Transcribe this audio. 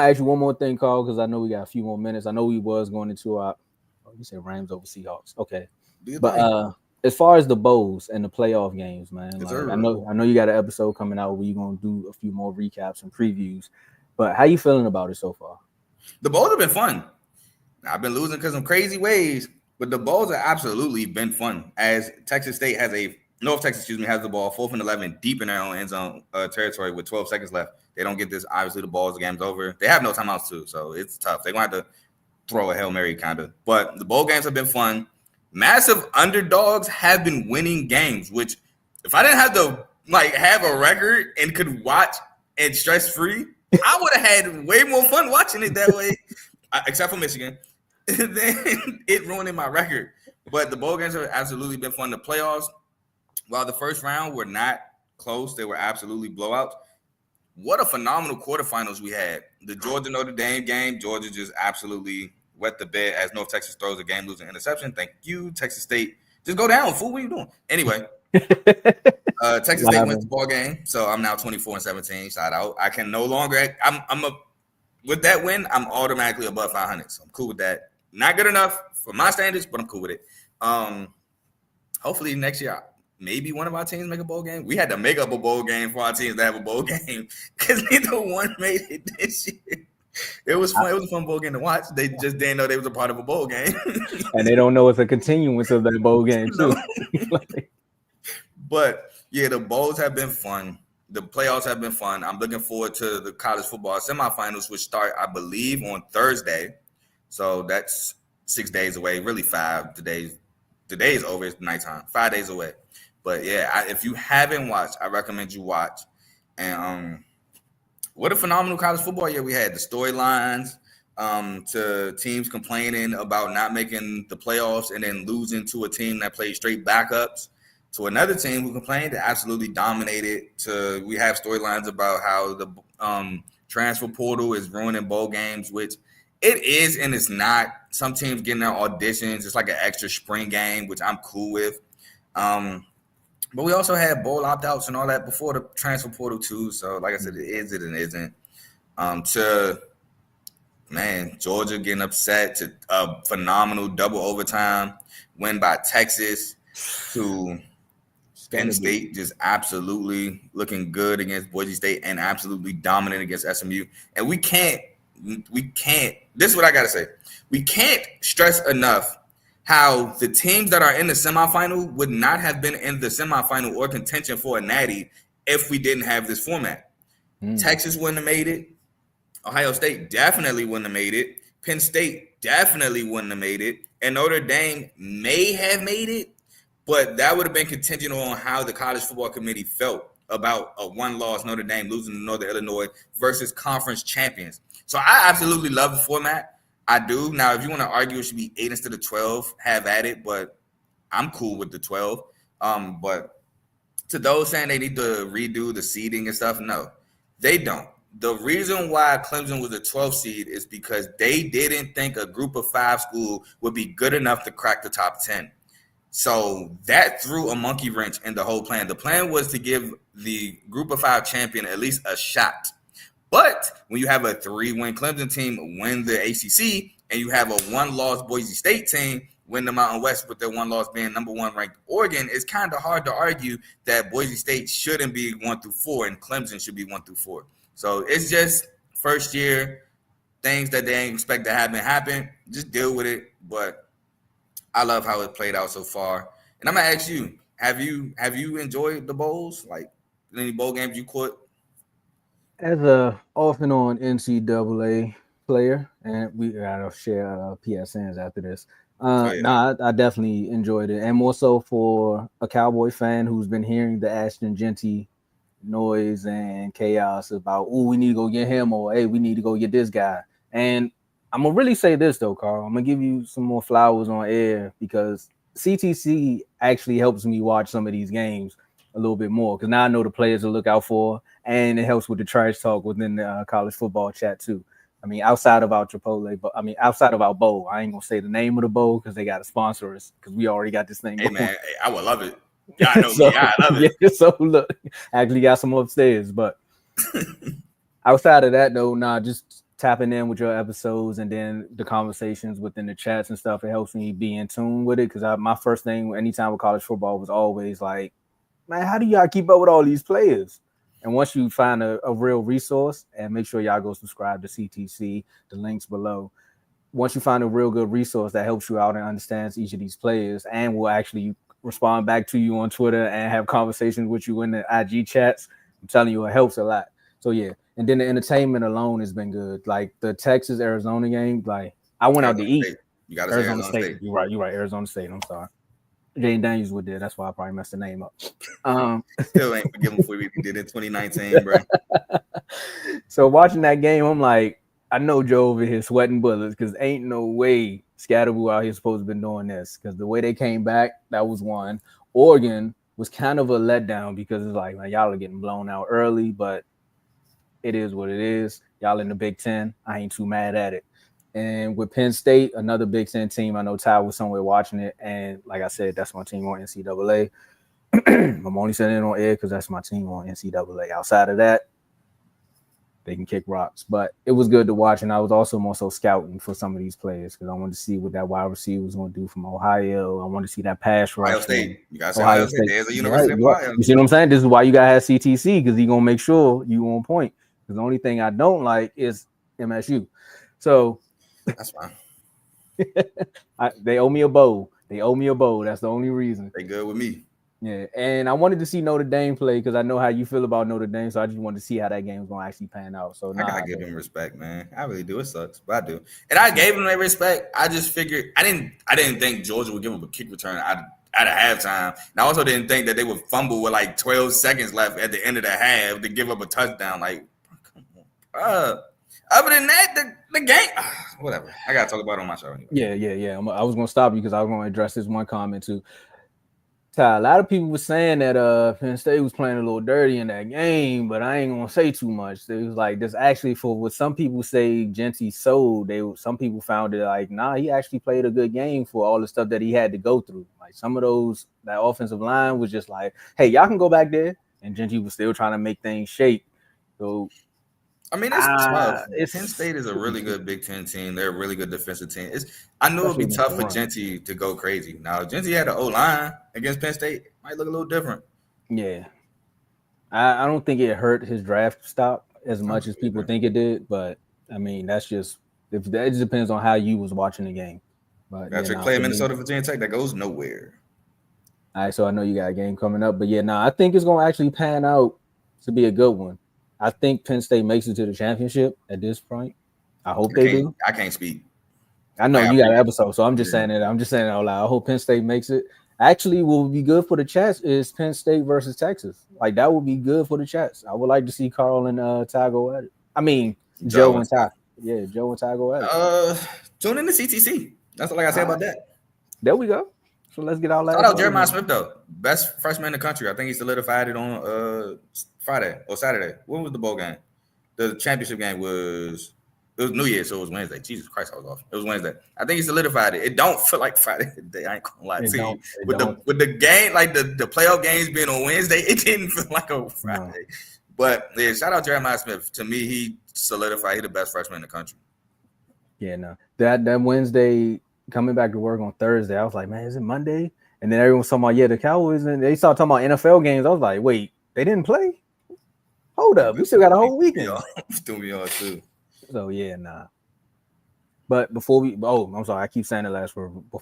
to ask you one more thing, Carl, because I know we got a few more minutes. I know we was going into our. Oh, you said Rams over Seahawks. Okay, Do your but thing. as far as the bowls and the playoff games, man, Yes, like sir. I know you got an episode coming out where you're gonna do a few more recaps and previews. But how you feeling about it so far? The bowls have been fun. I've been losing because of crazy ways, but the bowls have absolutely been fun. As Texas State has North Texas, excuse me, has the ball 4th and 11 deep in their own end zone territory with 12 seconds left. They don't get this. Obviously, the balls, the game's over. They have no timeouts too, so it's tough. They're going to have to throw a Hail Mary kind of. But the bowl games have been fun. Massive underdogs have been winning games, which if I didn't have to have a record and could watch and stress free, I would have had way more fun watching it that way. Except for Michigan. Then it ruining my record. But the bowl games have absolutely been fun. The playoffs, while the first round were not close, they were absolutely blowouts. What a phenomenal quarterfinals we had. The Georgia Notre Dame game, Georgia just absolutely wet the bed as North Texas throws a game-losing interception. Thank you, Texas State. Just go down, fool. What are you doing? Anyway, Texas State wins the ball game, so I'm now 24-17. Shout out. I can no longer. With that win, I'm automatically above 500, so I'm cool with that. Not good enough for my standards, but I'm cool with it. Hopefully next year, maybe one of our teams make a bowl game. We had to make up a bowl game for our teams to have a bowl game because neither one made it this year. It was fun. It was a fun bowl game to watch. They just didn't know they was a part of a bowl game, and they don't know it's a continuance of that bowl game too. But yeah, the bowls have been fun. The playoffs have been fun. I'm looking forward to the college football semifinals, which start, I believe, on Thursday. So that's 6 days away. Really 5. Today's over. It's nighttime. 5 days away. But yeah, if you haven't watched, I recommend you watch. And what a phenomenal college football year we had. The storylines, to teams complaining about not making the playoffs and then losing to a team that played straight backups, to another team who complained that absolutely dominated. We have storylines about how the transfer portal is ruining bowl games, which it is and it's not. Some teams getting their auditions. It's like an extra spring game, which I'm cool with. But we also had bowl opt-outs and all that before the transfer portal too. So like I said, it is, it and isn't. Georgia getting upset, to a phenomenal double overtime win by Texas, to Penn State just absolutely looking good against Boise State and absolutely dominant against SMU. And we can't, this is what I got to say. We can't stress enough how the teams that are in the semifinal would not have been in the semifinal or contention for a natty if we didn't have this format. Texas wouldn't have made it. Ohio State definitely wouldn't have made it. Penn State definitely wouldn't have made it. And Notre Dame may have made it, but that would have been contingent on how the College Football Committee felt about a one-loss Notre Dame losing to Northern Illinois versus conference champions. So I absolutely love the format. I do. Now, if you want to argue it should be 8 instead of 12, have at it, but I'm cool with the 12. But to those saying they need to redo the seeding and stuff, no, they don't. The reason why Clemson was a 12th seed is because they didn't think a group of 5 school would be good enough to crack the top 10. So that threw a monkey wrench in the whole plan. The plan was to give the group of 5 champion at least a shot. But when you have a 3-win Clemson team win the ACC and you have a 1-loss Boise State team win the Mountain West with their 1 loss being number 1 ranked Oregon, it's kind of hard to argue that Boise State shouldn't be 1 through 4 and Clemson should be 1 through 4. So it's just first year things that they didn't expect to happen. Just deal with it. But I love how it played out so far. And I'm gonna ask you, have you enjoyed the bowls? Like any bowl games you caught? As a off and on NCAA player, and we gotta share PSNs after this. I definitely enjoyed it, and more so for a Cowboy fan who's been hearing the Ashton Genty noise and chaos about, oh, we need to go get him, or hey, we need to go get this guy. And I'm gonna really say this though, Carl. I'm gonna give you some more flowers on air because CTC actually helps me watch some of these games a little bit more because now I know the players to look out for, and it helps with the trash talk within the college football chat too. I mean, outside of our Chipotle, but I mean, outside of our bowl, I ain't gonna say the name of the bowl because they got to sponsor us because we already got this thing. Hey man, I would love it. I know so, me, I love it. Yeah, so look, I actually got some upstairs, but outside of that though, just tapping in with your episodes and then the conversations within the chats and stuff. It helps me be in tune with it because my first thing anytime with college football was always like, man, how do y'all keep up with all these players? And once you find a real resource, and make sure y'all go subscribe to CTC, the links below. Once you find a real good resource that helps you out and understands each of these players and will actually respond back to you on Twitter and have conversations with you in the IG chats, I'm telling you, it helps a lot. So yeah, and then the entertainment alone has been good. Like the Texas Arizona game, like I went out to Arizona eat. State. You got to say Arizona Arizona State. State. You're right. You're right. Arizona State. I'm sorry. Jane Daniels would there. That's why I probably messed the name up. Still ain't forgiven for what he did in 2019, bro. So watching that game, I'm like, I know Joe over here sweating bullets because ain't no way Scatterboo out here supposed to been doing this. Because the way they came back, that was one. Oregon was kind of a letdown because it's like, man, y'all are getting blown out early, but it is what it is. Y'all in the Big Ten. I ain't too mad at it. And with Penn State, another Big Ten team, I know Ty was somewhere watching it. And like I said, that's my team on NCAA. I'm only saying it on air because that's my team on NCAA. Outside of that, they can kick rocks. But it was good to watch, and I was also more so scouting for some of these players because I wanted to see what that wide receiver was going to do from Ohio. I wanted to see that pass Ohio rush from State. You got to say Ohio Ohio State. State. There's a You're right. University of You're right. Ohio. You see what I'm saying? This is why you got to have CTC because he's going to make sure you on point. Because the only thing I don't like is MSU. So That's fine. they owe me a bow. They owe me a bow. That's the only reason. They good with me. Yeah, and I wanted to see Notre Dame play because I know how you feel about Notre Dame, so I just wanted to see how that game was going to actually pan out. So I gotta nah, give them respect, man. I really do. It sucks, but I do. And I gave them that respect. I just figured I didn't think Georgia would give them a kick return out of halftime. And I also didn't think that they would fumble with like 12 seconds left at the end of the half to give up a touchdown. Like, come on. Other than that, the game, whatever. I gotta talk about it on my show anyway. Yeah. I was going to stop you because I was going to address this one comment too. Ty, a lot of people were saying that Penn State was playing a little dirty in that game, but I ain't gonna say too much. It was like this actually for what some people say Genty sold. Some people found it like, nah, he actually played a good game for all the stuff that he had to go through. Like some of those that offensive line was just like, hey, y'all can go back there, and Genty was still trying to make things shake. So I mean, it's tough. Penn it's State is a really good Big Ten team. They're a really good defensive team. I knew it'd especially be against the tough for run. Genty to go crazy. Now, if Genty had an O line against Penn State, it might look a little different. Yeah, I don't think it hurt his draft stock as I much don't as know people either. think it did, but I mean that's just if that just depends on how you was watching the game. But Got yeah, your nah, Clay, for me. Minnesota, Virginia Tech that goes nowhere. All right, so I know you got a game coming up, but yeah, nah, I think it's gonna actually pan out to be a good one. I think Penn State makes it to the championship at this point. I hope I they can't. do. I can't speak. I know I got you got an previous. episode, so I'm just Yeah. saying it. I'm just saying it out loud. I hope Penn State makes it. Actually, what would be good for the chats is Penn State versus Texas. Like that would be good for the chats. I would like to see Carl and Ty go at it. I mean, Joe Joe and and Ty. Ty. Yeah, Joe and Ty go at it. Uh, Tune in to CTC. That's all I gotta say All about right, that. there we go. So let's get our Shout last out word Jeremiah in. Smith though, best freshman in the country. I think he solidified it on Friday or Saturday. When was the bowl game? The championship game was New Year, so it was Wednesday. Jesus Christ, I was off. It was Wednesday. I think he solidified it. It don't feel like Friday today. I ain't gonna lie It to you. don't. It don't. With the game, like the playoff games being on Wednesday, it didn't feel like a No. Friday. But yeah, shout out Jeremiah Smith. To me, he solidified he the best freshman in the country. Yeah, no. That Wednesday coming back to work on Thursday, I was like, man, is it Monday? And then everyone was talking about the Cowboys, and they started talking about NFL games. I was like, wait, they didn't play? Hold up, we That still got a threw whole me weekend. off. Threw me off too. So yeah, nah. But before we, oh, I'm sorry, I keep saying the last word. Before